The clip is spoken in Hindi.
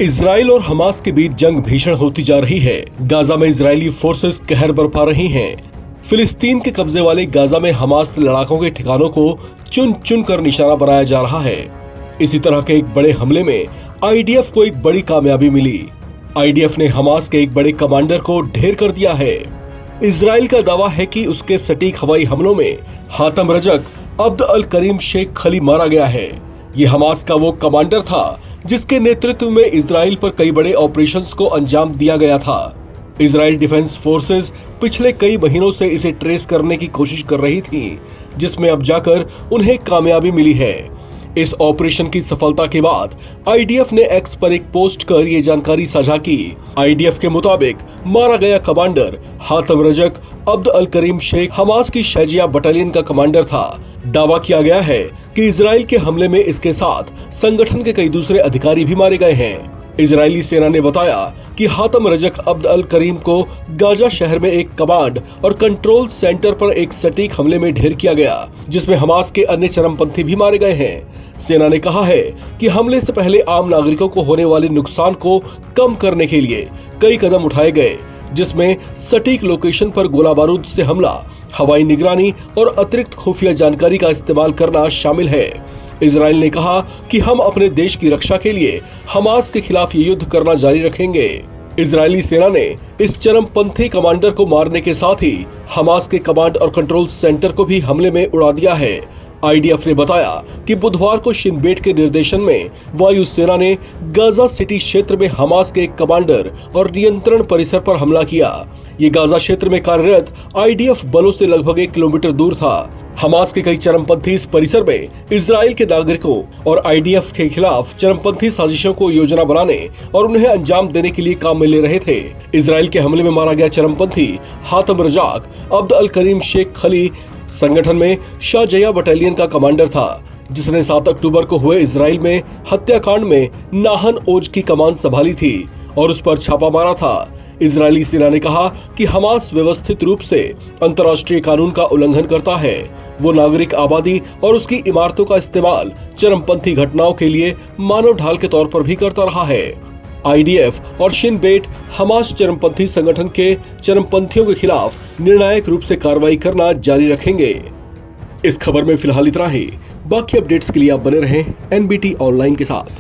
इजराइल और हमास के बीच जंग भीषण होती जा रही है। गाजा में इजरायली फोर्सेस कहर बरपा रही हैं। फिलिस्तीन के कब्जे वाले गाजा में हमास लड़ाकों के ठिकानों को चुन चुन कर निशाना बनाया जा रहा है। इसी तरह के एक बड़े हमले में आईडीएफ को एक बड़ी कामयाबी मिली। आईडीएफ ने हमास के एक बड़े कमांडर को ढेर कर दिया है। इजराइल का दावा है कि उसके सटीक हवाई हमलों में हातम रजक अब्द अल करीम शेख खली मारा गया है। ये हमास का वो कमांडर था जिसके नेतृत्व में इजराइल पर कई बड़े ऑपरेशंस को अंजाम दिया गया था। इजराइल डिफेंस फोर्सेस पिछले कई महीनों से इसे ट्रेस करने की कोशिश कर रही थी, जिसमें अब जाकर उन्हें कामयाबी मिली है। इस ऑपरेशन की सफलता के बाद आईडीएफ ने एक्स पर एक पोस्ट कर ये जानकारी साझा की। आईडीएफ के मुताबिक मारा गया कमांडर हातम रजक अब्द अल करीम शेख हमास की शैजिया बटालियन का कमांडर था। दावा किया गया है कि इजराइल के हमले में इसके साथ संगठन के कई दूसरे अधिकारी भी मारे गए हैं। इजरायली सेना ने बताया कि हातम रजक अब्द अल करीम को गाजा शहर में एक कमांड और कंट्रोल सेंटर पर एक सटीक हमले में ढेर किया गया, जिसमें हमास के अन्य चरमपंथी भी मारे गए हैं। सेना ने कहा है कि हमले से पहले आम नागरिकों को होने वाले नुकसान को कम करने के लिए कई कदम उठाए गए, जिसमें सटीक लोकेशन पर गोला बारूद से हमला, हवाई निगरानी और अतिरिक्त खुफिया जानकारी का इस्तेमाल करना शामिल है। इजराइल ने कहा कि हम अपने देश की रक्षा के लिए हमास के खिलाफ ये युद्ध करना जारी रखेंगे। इजरायली सेना ने इस चरमपंथी कमांडर को मारने के साथ ही हमास के कमांड और कंट्रोल सेंटर को भी हमले में उड़ा दिया है। आईडीएफ ने बताया कि बुधवार को शिन बेट के निर्देशन में वायुसेना ने गाजा सिटी क्षेत्र में हमास के एक कमांडर और नियंत्रण परिसर पर हमला किया। ये गाजा क्षेत्र में कार्यरत आईडीएफ बलों से लगभग 1 किलोमीटर दूर था। हमास के कई चरमपंथी इस परिसर में इजराइल के नागरिकों और आईडीएफ के खिलाफ चरमपंथी साजिशों को योजना बनाने और उन्हें अंजाम देने के लिए काम में ले रहे थे। इजराइल के हमले में मारा गया चरमपंथी हातम रजाक अब्द अल करीम शेख खली संगठन में शाहजया बटालियन का कमांडर था, जिसने 7 अक्टूबर को हुए इजराइल में हत्याकांड में नाहन ओज की कमान संभाली थी और उस पर छापा मारा था। इजरायली सेना ने कहा कि हमास व्यवस्थित रूप से अंतर्राष्ट्रीय कानून का उल्लंघन करता है। वो नागरिक आबादी और उसकी इमारतों का इस्तेमाल चरमपंथी घटनाओं के लिए मानव ढाल के तौर पर भी करता रहा है। आईडीएफ और शिन बेट हमास चरमपंथी संगठन के चरमपंथियों के खिलाफ निर्णायक रूप से कार्रवाई करना जारी रखेंगे। इस खबर में फिलहाल इतना ही। बाकी अपडेट्स के लिए आप बने रहें एनबीटी ऑनलाइन के साथ।